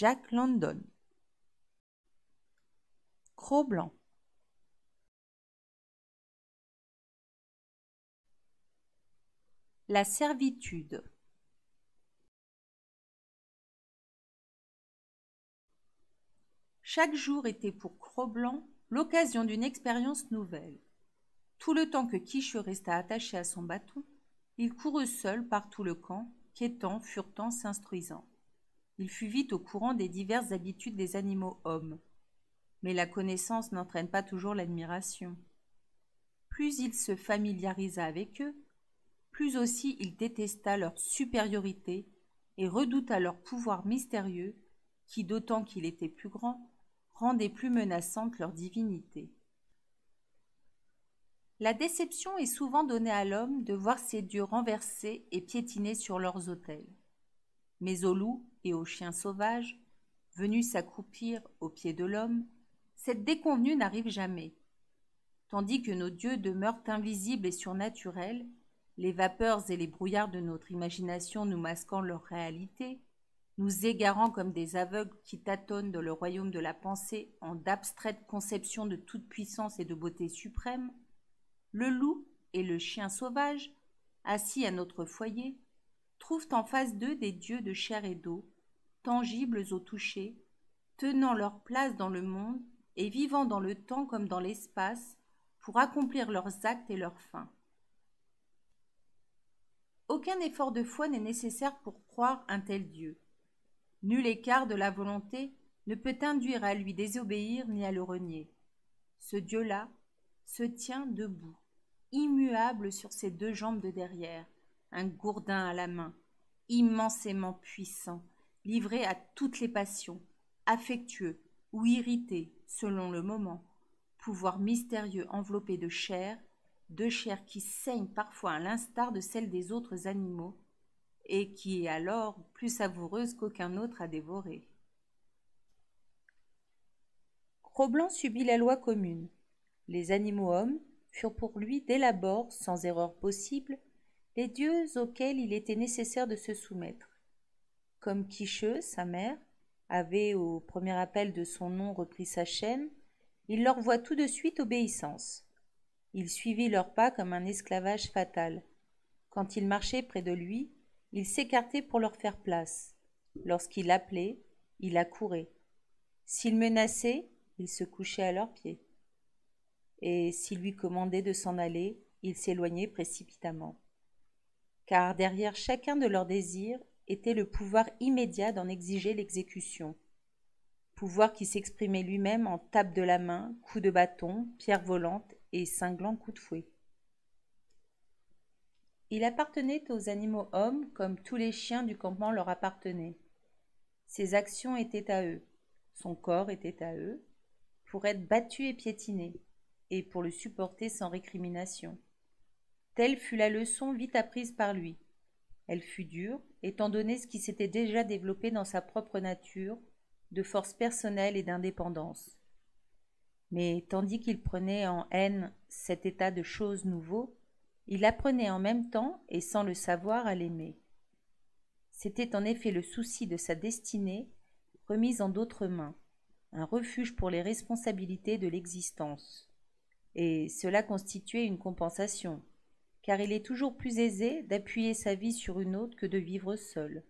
Jack London. Cro-Blanc. La servitude. Chaque jour était pour Cro-Blanc l'occasion d'une expérience nouvelle. Tout le temps que Quiche resta attaché à son bâton, il courut seul par tout le camp, quêtant, furetant, s'instruisant. Il fut vite au courant des diverses habitudes des animaux hommes. Mais la connaissance n'entraîne pas toujours l'admiration. Plus il se familiarisa avec eux, plus aussi il détesta leur supériorité et redouta leur pouvoir mystérieux qui, d'autant qu'il était plus grand, rendait plus menaçante leur divinité. La déception est souvent donnée à l'homme de voir ses dieux renversés et piétinés sur leurs autels. Mais aux loups et aux chiens sauvages, venus s'accroupir aux pieds de l'homme, cette déconvenue n'arrive jamais. Tandis que nos dieux demeurent invisibles et surnaturels, les vapeurs et les brouillards de notre imagination nous masquant leur réalité, nous égarant comme des aveugles qui tâtonnent dans le royaume de la pensée en d'abstraites conceptions de toute puissance et de beauté suprême, le loup et le chien sauvage, assis à notre foyer, trouvent en face d'eux des dieux de chair et d'eau, tangibles au toucher, tenant leur place dans le monde et vivant dans le temps comme dans l'espace pour accomplir leurs actes et leurs fins. Aucun effort de foi n'est nécessaire pour croire un tel Dieu. Nul écart de la volonté ne peut induire à lui désobéir ni à le renier. Ce Dieu-là se tient debout, immuable sur ses deux jambes de derrière, un gourdin à la main, immensément puissant, livré à toutes les passions, affectueux ou irrité selon le moment, pouvoir mystérieux enveloppé de chair qui saigne parfois à l'instar de celle des autres animaux, et qui est alors plus savoureuse qu'aucun autre à dévorer. Cro-Blanc subit la loi commune. Les animaux hommes furent pour lui dès l'abord, sans erreur possible, les dieux auxquels il était nécessaire de se soumettre. Comme Quicheux, sa mère, avait au premier appel de son nom repris sa chaîne, il leur voua tout de suite obéissance. Il suivit leurs pas comme un esclavage fatal. Quand ils marchaient près de lui, il s'écartait pour leur faire place. Lorsqu'il appelait, il accourait. S'il menaçait, il se couchait à leurs pieds. Et s'il lui commandait de s'en aller, il s'éloignait précipitamment. Car derrière chacun de leurs désirs était le pouvoir immédiat d'en exiger l'exécution. Pouvoir qui s'exprimait lui-même en tapes de la main, coups de bâton, pierres volantes et cinglants coups de fouet. Il appartenait aux animaux hommes comme tous les chiens du campement leur appartenaient. Ses actions étaient à eux, son corps était à eux, pour être battu et piétiné, et pour le supporter sans récrimination. Telle fut la leçon vite apprise par lui. Elle fut dure, étant donné ce qui s'était déjà développé dans sa propre nature, de force personnelle et d'indépendance. Mais tandis qu'il prenait en haine cet état de choses nouveau, il apprenait en même temps, et sans le savoir, à l'aimer. C'était en effet le souci de sa destinée remise en d'autres mains, un refuge pour les responsabilités de l'existence. Et cela constituait une compensation, car il est toujours plus aisé d'appuyer sa vie sur une autre que de vivre seul.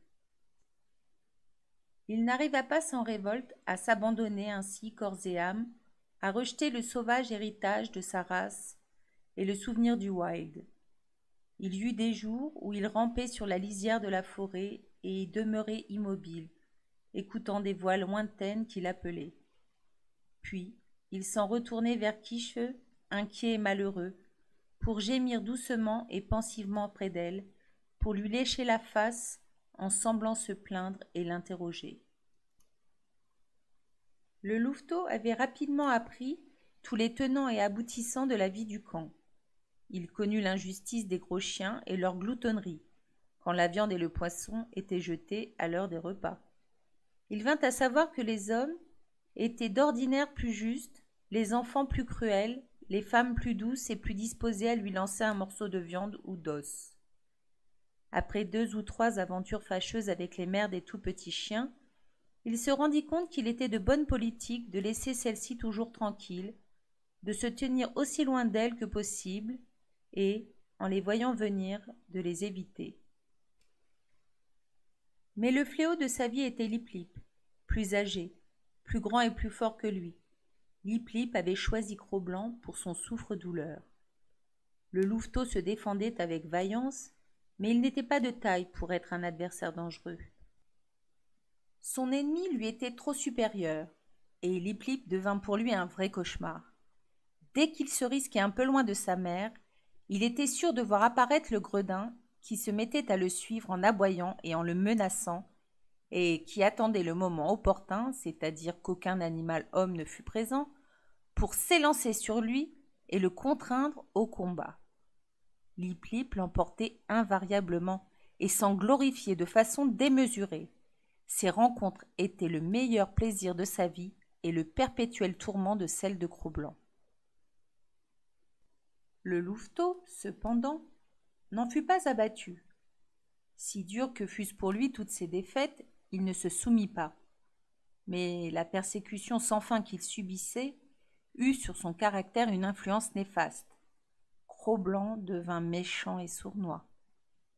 Il n'arriva pas sans révolte à s'abandonner ainsi corps et âme, à rejeter le sauvage héritage de sa race et le souvenir du wild. Il y eut des jours où il rampait sur la lisière de la forêt et y demeurait immobile, écoutant des voix lointaines qui l'appelaient. Puis il s'en retournait vers Quicheux, inquiet et malheureux, pour gémir doucement et pensivement près d'elle, pour lui lécher la face en semblant se plaindre et l'interroger. Le louveteau avait rapidement appris tous les tenants et aboutissants de la vie du camp. Il connut l'injustice des gros chiens et leur gloutonnerie, quand la viande et le poisson étaient jetés à l'heure des repas. Il vint à savoir que les hommes étaient d'ordinaire plus justes, les enfants plus cruels, les femmes plus douces et plus disposées à lui lancer un morceau de viande ou d'os. Après 2 ou 3 aventures fâcheuses avec les mères des tout petits chiens, Il se rendit compte qu'il était de bonne politique de laisser celle-ci toujours tranquille, de se tenir aussi loin d'elle que possible et, en les voyant venir, de les éviter. Mais le fléau de sa vie était Lip-Lip, plus âgé, plus grand et plus fort que lui. Lip-Lip avait choisi Cro-Blanc pour son souffre-douleur. Le louveteau se défendait avec vaillance, mais il n'était pas de taille pour être un adversaire dangereux. Son ennemi lui était trop supérieur, et Lip-Lip devint pour lui un vrai cauchemar. Dès qu'il se risquait un peu loin de sa mère, il était sûr de voir apparaître le gredin qui se mettait à le suivre en aboyant et en le menaçant, et qui attendait le moment opportun, c'est-à-dire qu'aucun animal homme ne fût présent, pour s'élancer sur lui et le contraindre au combat. Lip-Lip l'emportait invariablement et s'en glorifiait de façon démesurée. Ces rencontres étaient le meilleur plaisir de sa vie et le perpétuel tourment de celle de Cro-Blanc. Le louveteau, cependant, n'en fut pas abattu. Si dures que fussent pour lui toutes ces défaites, il ne se soumit pas. Mais la persécution sans fin qu'il subissait eut sur son caractère une influence néfaste. Cro-Blanc devint méchant et sournois.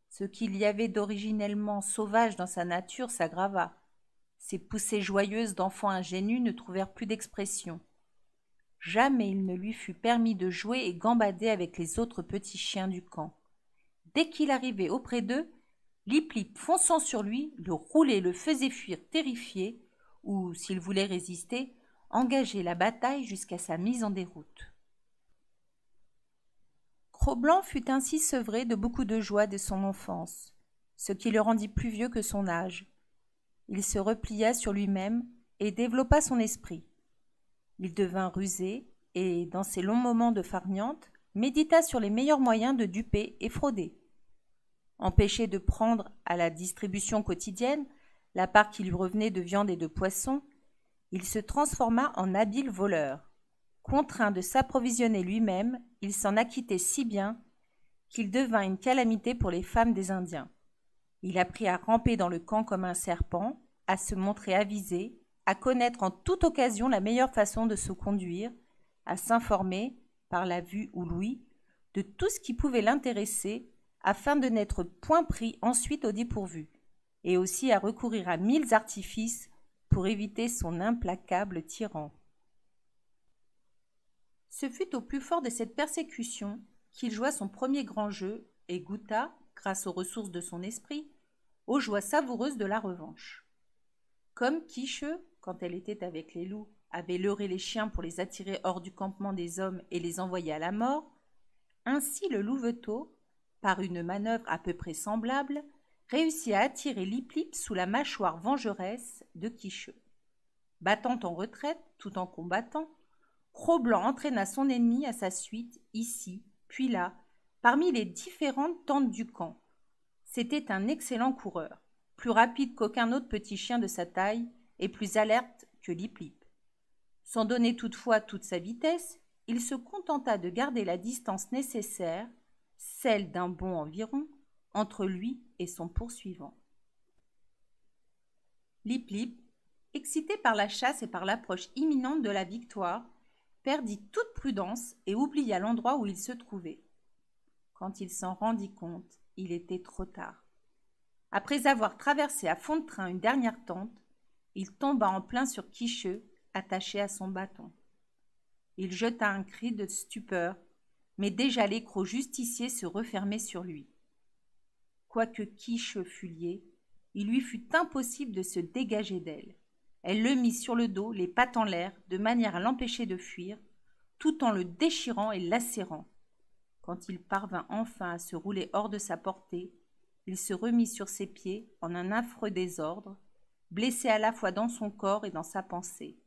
Ce qu'il y avait d'originellement sauvage dans sa nature s'aggrava. Ses poussées joyeuses d'enfant ingénu ne trouvèrent plus d'expression. Jamais il ne lui fut permis de jouer et gambader avec les autres petits chiens du camp. Dès qu'il arrivait auprès d'eux, Lip-Lip, fonçant sur lui, le roulait et le faisait fuir terrifié, ou, s'il voulait résister, engager la bataille jusqu'à sa mise en déroute. Cro-Blanc fut ainsi sevré de beaucoup de joie de son enfance, ce qui le rendit plus vieux que son âge. Il se replia sur lui-même et développa son esprit. Il devint rusé et, dans ses longs moments de farniente, médita sur les meilleurs moyens de duper et frauder. Empêché de prendre à la distribution quotidienne la part qui lui revenait de viande et de poisson, il se transforma en habile voleur. Contraint de s'approvisionner lui-même, il s'en acquittait si bien qu'il devint une calamité pour les femmes des Indiens. Il apprit à ramper dans le camp comme un serpent, à se montrer avisé, à connaître en toute occasion la meilleure façon de se conduire, à s'informer, par la vue ou l'ouïe, de tout ce qui pouvait l'intéresser, afin de n'être point pris ensuite au dépourvu, et aussi à recourir à 1000 artifices pour éviter son implacable tyran. Ce fut au plus fort de cette persécution qu'il joua son premier grand jeu et goûta, grâce aux ressources de son esprit, aux joies savoureuses de la revanche. Comme Quicheux, quand elle était avec les loups, avait leurré les chiens pour les attirer hors du campement des hommes et les envoyer à la mort, ainsi le louveteau, par une manœuvre à peu près semblable, réussit à attirer Lip-Lip sous la mâchoire vengeresse de Quicheux. Battant en retraite, tout en combattant, Cro-Blanc entraîna son ennemi à sa suite, ici, puis là, parmi les différentes tentes du camp. C'était un excellent coureur, plus rapide qu'aucun autre petit chien de sa taille et plus alerte que Lip-Lip. Sans donner toutefois toute sa vitesse, il se contenta de garder la distance nécessaire, celle d'un bond environ, entre lui et son poursuivant. Lip-Lip, excité par la chasse et par l'approche imminente de la victoire, perdit toute prudence et oublia l'endroit où il se trouvait. Quand il s'en rendit compte, il était trop tard. Après avoir traversé à fond de train une dernière tente, il tomba en plein sur Quicheux, attaché à son bâton. Il jeta un cri de stupeur, mais déjà l'écrou justicier se refermait sur lui. Quoique Quicheux fût lié, il lui fut impossible de se dégager d'elle. Elle le mit sur le dos, les pattes en l'air, de manière à l'empêcher de fuir, tout en le déchirant et lacérant. Quand il parvint enfin à se rouler hors de sa portée, il se remit sur ses pieds en un affreux désordre, blessé à la fois dans son corps et dans sa pensée.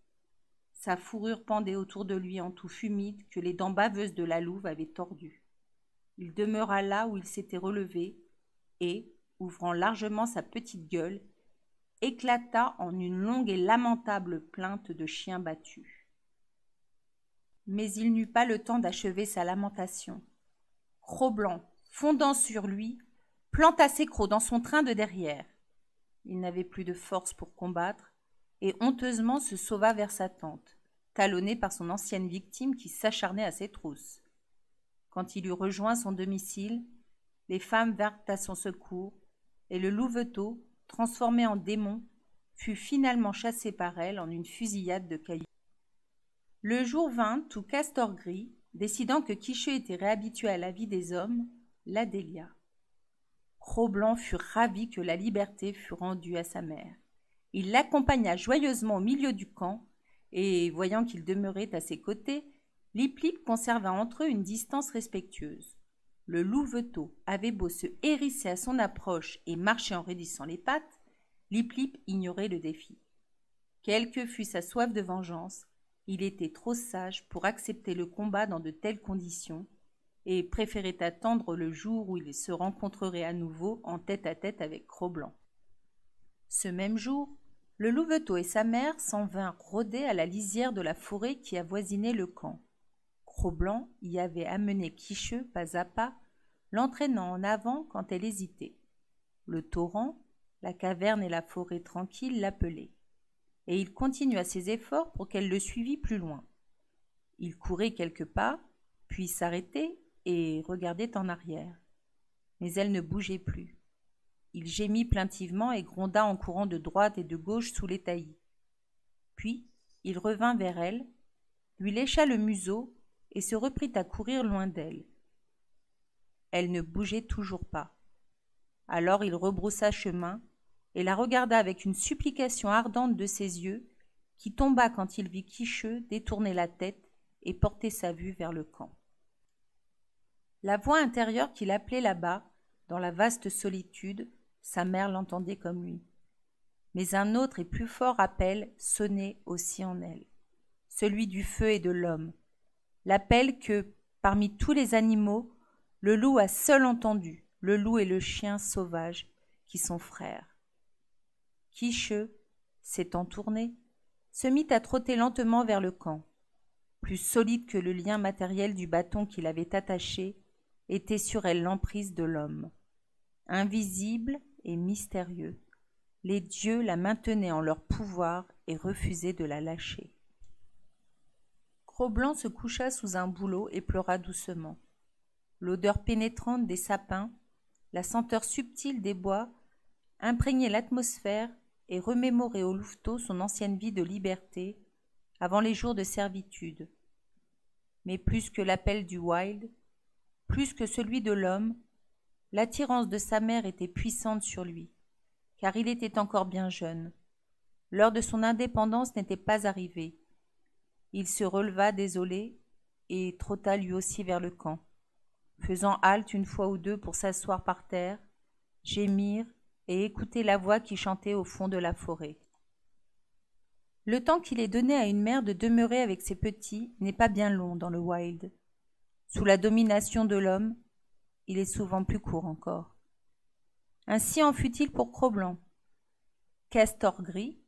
Sa fourrure pendait autour de lui en touffes humides que les dents baveuses de la louve avaient tordues. Il demeura là où il s'était relevé et, ouvrant largement sa petite gueule, éclata en une longue et lamentable plainte de chien battu. Mais il n'eut pas le temps d'achever sa lamentation. Cro-Blanc, fondant sur lui, planta ses crocs dans son train de derrière. Il n'avait plus de force pour combattre, et honteusement se sauva vers sa tente, talonné par son ancienne victime qui s'acharnait à ses trousses. Quand il eut rejoint son domicile, les femmes vinrent à son secours, et le louveteau, transformé en démon, fut finalement chassé par elle en une fusillade de cailloux. Le jour vint où Castor Gris, décidant que Quicheux était réhabitué à la vie des hommes, la délia. Cro-Blanc fut ravi que la liberté fût rendue à sa mère. Il l'accompagna joyeusement au milieu du camp, et, voyant qu'il demeurait à ses côtés, Lip Lip conserva entre eux une distance respectueuse. Le louveteau avait beau se hérisser à son approche et marcher en raidissant les pattes, Lip Lip ignorait le défi. Quelle que fût sa soif de vengeance, il était trop sage pour accepter le combat dans de telles conditions et préférait attendre le jour où il se rencontrerait à nouveau en tête-à-tête avec Cro-Blanc. Ce même jour, le louveteau et sa mère s'en vinrent rôder à la lisière de la forêt qui avoisinait le camp. Cro-Blanc y avait amené Quicheux pas à pas, l'entraînant en avant quand elle hésitait. Le torrent, la caverne et la forêt tranquille l'appelaient, et il continua ses efforts pour qu'elle le suivît plus loin. Il courait quelques pas, puis s'arrêtait et regardait en arrière. Mais elle ne bougeait plus. Il gémit plaintivement et gronda en courant de droite et de gauche sous les taillis. Puis il revint vers elle, lui lécha le museau et se reprit à courir loin d'elle. Elle ne bougeait toujours pas. Alors il rebroussa chemin et la regarda avec une supplication ardente de ses yeux, qui tomba quand il vit Quicheux détourner la tête et porter sa vue vers le camp. La voix intérieure qui l'appelait là-bas, dans la vaste solitude, sa mère l'entendait comme lui. Mais un autre et plus fort appel sonnait aussi en elle, celui du feu et de l'homme, l'appel que, parmi tous les animaux, le loup a seul entendu, le loup et le chien sauvage, qui sont frères. Quicheux, s'étant tourné, se mit à trotter lentement vers le camp. Plus solide que le lien matériel du bâton qui l'avait attaché, était sur elle l'emprise de l'homme. Invisible et mystérieux, les dieux la maintenaient en leur pouvoir et refusaient de la lâcher. Cro-Blanc se coucha sous un bouleau et pleura doucement. L'odeur pénétrante des sapins, la senteur subtile des bois, imprégnaient l'atmosphère et remémoraient au louveteau son ancienne vie de liberté, avant les jours de servitude. Mais plus que l'appel du wild, plus que celui de l'homme, l'attirance de sa mère était puissante sur lui, car il était encore bien jeune. L'heure de son indépendance n'était pas arrivée. Il se releva désolé et trotta lui aussi vers le camp, faisant halte une fois ou deux pour s'asseoir par terre, gémir et écouter la voix qui chantait au fond de la forêt. Le temps qu'il est donné à une mère de demeurer avec ses petits n'est pas bien long dans le wild. Sous la domination de l'homme, il est souvent plus court encore. Ainsi en fut-il pour Cro-Blanc. Castor Gris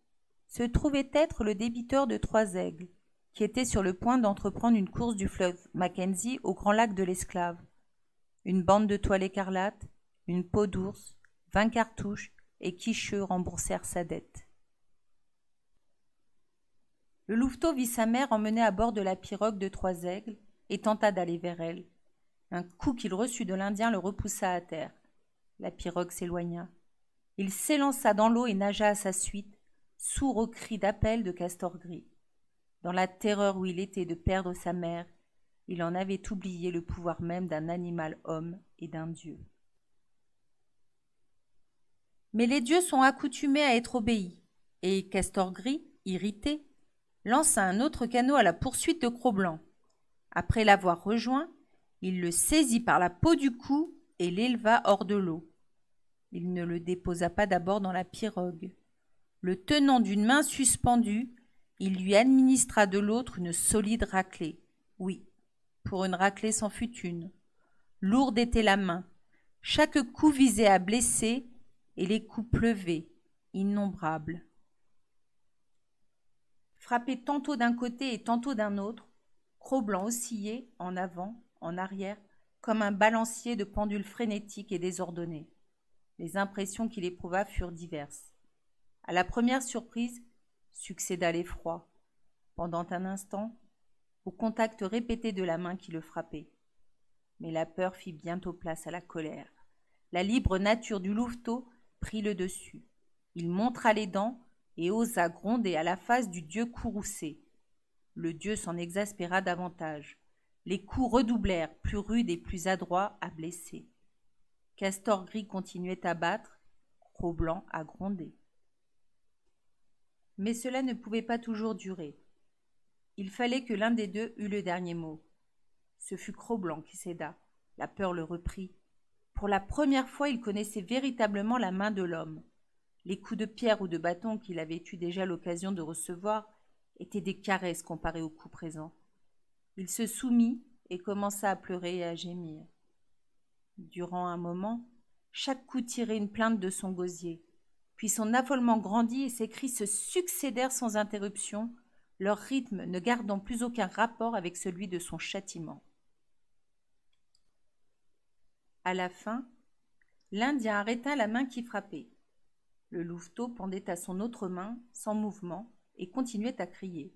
se trouvait être le débiteur de 3 aigles, qui était sur le point d'entreprendre une course du fleuve Mackenzie au grand lac de l'Esclave. Une bande de toile écarlate, une peau d'ours, 20 cartouches et Quicheux remboursèrent sa dette. Le louveteau vit sa mère emmenée à bord de la pirogue de 3 aigles et tenta d'aller vers elle. Un coup qu'il reçut de l'Indien le repoussa à terre. La pirogue s'éloigna. Il s'élança dans l'eau et nagea à sa suite, sourd aux cris d'appel de Castor Gris. Dans la terreur où il était de perdre sa mère, il en avait oublié le pouvoir même d'un animal homme et d'un dieu. Mais les dieux sont accoutumés à être obéis, et Castor Gris, irrité, lança un autre canot à la poursuite de Cro-Blanc. Après l'avoir rejoint, il le saisit par la peau du cou et l'éleva hors de l'eau. Il ne le déposa pas d'abord dans la pirogue. Le tenant d'une main suspendue, il lui administra de l'autre une solide raclée. Oui, pour une raclée c'en fut une. Lourde était la main. Chaque coup visait à blesser, et les coups pleuvaient, innombrables. Frappé tantôt d'un côté et tantôt d'un autre, Cro-Blanc oscillait en avant, en arrière, comme un balancier de pendules frénétiques et désordonnées. Les impressions qu'il éprouva furent diverses. À la première surprise, Succéda l'effroi, pendant un instant, au contact répété de la main qui le frappait. Mais la peur fit bientôt place à la colère. La libre nature du louveteau prit le dessus. Il montra les dents et osa gronder à la face du dieu courroucé. Le dieu s'en exaspéra davantage. Les coups redoublèrent, plus rudes et plus adroits à blesser. Castor gris continuait à battre, Cro-Blanc à gronder. Mais cela ne pouvait pas toujours durer. Il fallait que l'un des deux eût le dernier mot. Ce fut Cro-Blanc qui céda. La peur le reprit. Pour la première fois, il connaissait véritablement la main de l'homme. Les coups de pierre ou de bâton qu'il avait eu déjà l'occasion de recevoir étaient des caresses comparées aux coups présents. Il se soumit et commença à pleurer et à gémir. Durant un moment, chaque coup tirait une plainte de son gosier. Puis son affolement grandit et ses cris se succédèrent sans interruption, leur rythme ne gardant plus aucun rapport avec celui de son châtiment. À la fin, l'Indien arrêta la main qui frappait. Le louveteau pendait à son autre main, sans mouvement, et continuait à crier.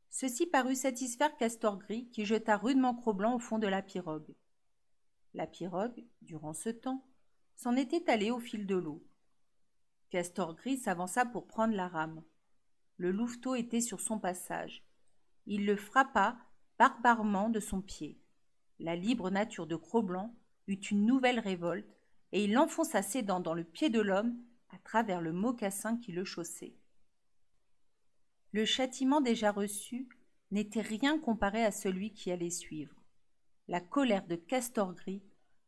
Ceci parut satisfaire Castor gris, qui jeta rudement Cro-Blanc au fond de la pirogue. La pirogue, durant ce temps, s'en était allée au fil de l'eau. Castor gris s'avança pour prendre la rame. Le louveteau était sur son passage. Il le frappa barbarement de son pied. La libre nature de Cro-Blanc eut une nouvelle révolte, et il enfonça ses dents dans le pied de l'homme à travers le mocassin qui le chaussait. Le châtiment déjà reçu n'était rien comparé à celui qui allait suivre. La colère de Castor gris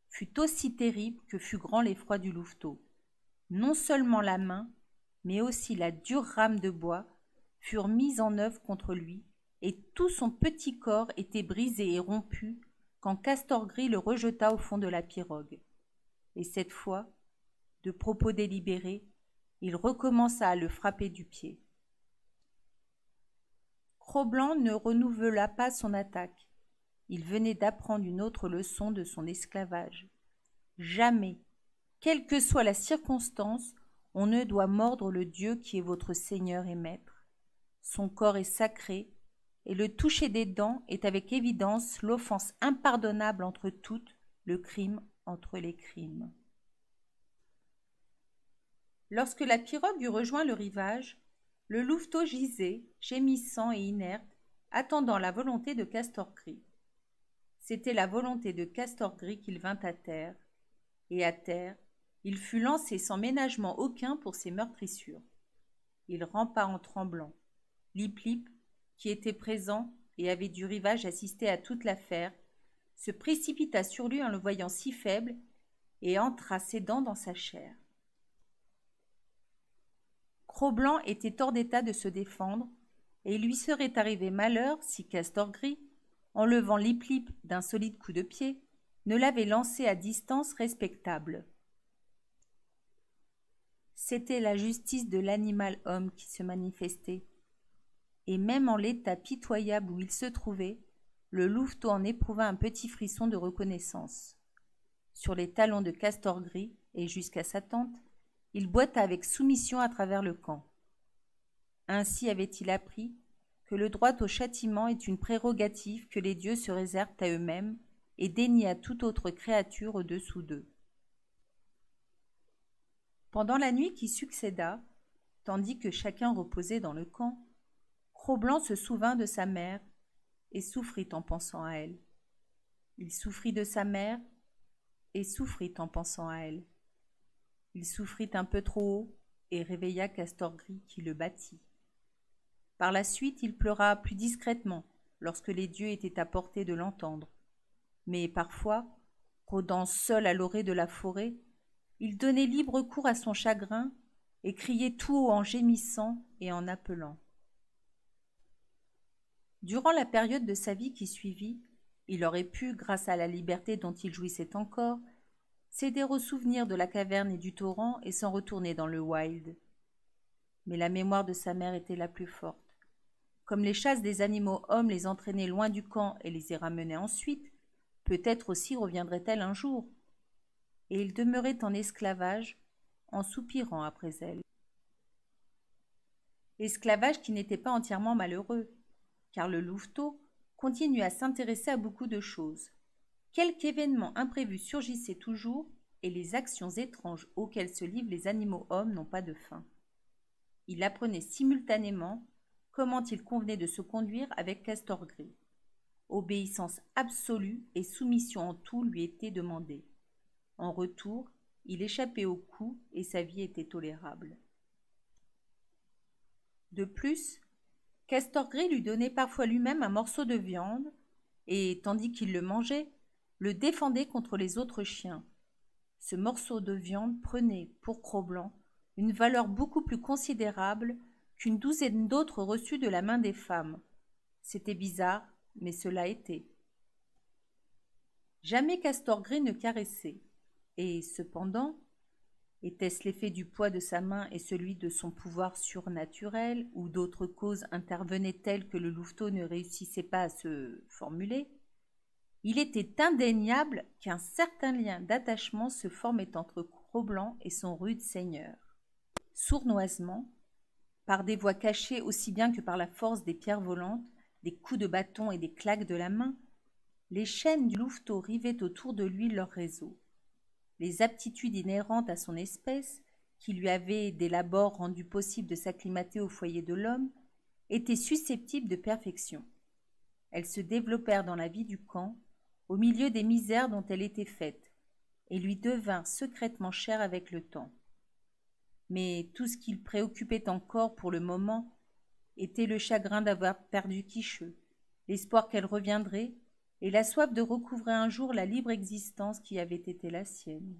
fut aussi terrible que fut grand l'effroi du louveteau. Non seulement la main, mais aussi la dure rame de bois furent mises en œuvre contre lui, et tout son petit corps était brisé et rompu quand Castor gris le rejeta au fond de la pirogue. Et cette fois, de propos délibérés, il recommença à le frapper du pied. Cro-Blanc ne renouvela pas son attaque. Il venait d'apprendre une autre leçon de son esclavage. Jamais, quelle que soit la circonstance, on ne doit mordre le Dieu qui est votre Seigneur et Maître. Son corps est sacré, et le toucher des dents est avec évidence l'offense impardonnable entre toutes, le crime entre les crimes. Lorsque la pirogue eut rejoint le rivage, le louveteau gisait, gémissant et inerte, attendant la volonté de Castor gris. C'était la volonté de Castor gris qu'il vint à terre, et à terre, il fut lancé sans ménagement aucun pour ses meurtrissures. Il rampa en tremblant. Lip-Lip, qui était présent et avait du rivage assisté à toute l'affaire, se précipita sur lui en le voyant si faible et entra ses dents dans sa chair. Cro-Blanc était hors d'état de se défendre, et il lui serait arrivé malheur si Castor gris, en levant Lip-Lip d'un solide coup de pied, ne l'avait lancé à distance respectable. C'était la justice de l'animal homme qui se manifestait, et même en l'état pitoyable où il se trouvait, le louveteau en éprouva un petit frisson de reconnaissance. Sur les talons de Castor gris, et jusqu'à sa tente, il boita avec soumission à travers le camp. Ainsi avait-il appris que le droit au châtiment est une prérogative que les dieux se réservent à eux-mêmes et dénient à toute autre créature au-dessous d'eux. Pendant la nuit qui succéda, tandis que chacun reposait dans le camp, Cro-Blanc se souvint de sa mère et souffrit en pensant à elle. Il souffrit de sa mère et souffrit en pensant à elle. Il souffrit un peu trop haut et réveilla Castor gris qui le battit. Par la suite, il pleura plus discrètement lorsque les dieux étaient à portée de l'entendre. Mais parfois, rôdant seul à l'orée de la forêt, il donnait libre cours à son chagrin et criait tout haut en gémissant et en appelant. Durant la période de sa vie qui suivit, il aurait pu, grâce à la liberté dont il jouissait encore, céder aux souvenirs de la caverne et du torrent et s'en retourner dans le wild. Mais la mémoire de sa mère était la plus forte. Comme les chasses des animaux hommes les entraînaient loin du camp et les y ramenaient ensuite, peut-être aussi reviendrait-elle un jour. Et il demeurait en esclavage, en soupirant après elle. Esclavage qui n'était pas entièrement malheureux, car le louveteau continue à s'intéresser à beaucoup de choses. Quelque événement imprévu surgissait toujours, et les actions étranges auxquelles se livrent les animaux hommes n'ont pas de fin. Il apprenait simultanément comment il convenait de se conduire avec Castor Gris. Obéissance absolue et soumission en tout lui étaient demandées. En retour, il échappait aux coups et sa vie était tolérable. De plus, Castor Gris lui donnait parfois lui-même un morceau de viande et, tandis qu'il le mangeait, le défendait contre les autres chiens. Ce morceau de viande prenait, pour Cro-Blanc, une valeur beaucoup plus considérable qu'une douzaine d'autres reçus de la main des femmes. C'était bizarre, mais cela était. Jamais Castor Gris ne caressait, et cependant, était-ce l'effet du poids de sa main et celui de son pouvoir surnaturel, ou d'autres causes intervenaient telles que le louveteau ne réussissait pas à se formuler? Il était indéniable qu'un certain lien d'attachement se formait entre Cro-Blanc et son rude seigneur. Sournoisement, par des voix cachées aussi bien que par la force des pierres volantes, des coups de bâton et des claques de la main, les chaînes du louveteau rivaient autour de lui leur réseau. Les aptitudes inhérentes à son espèce, qui lui avaient dès l'abord rendu possible de s'acclimater au foyer de l'homme, étaient susceptibles de perfection. Elles se développèrent dans la vie du camp, au milieu des misères dont elle était faite, et lui devinrent secrètement chères avec le temps. Mais tout ce qui le préoccupait encore pour le moment était le chagrin d'avoir perdu Quicheux, l'espoir qu'elle reviendrait, et la soif de recouvrer un jour la libre existence qui avait été la sienne.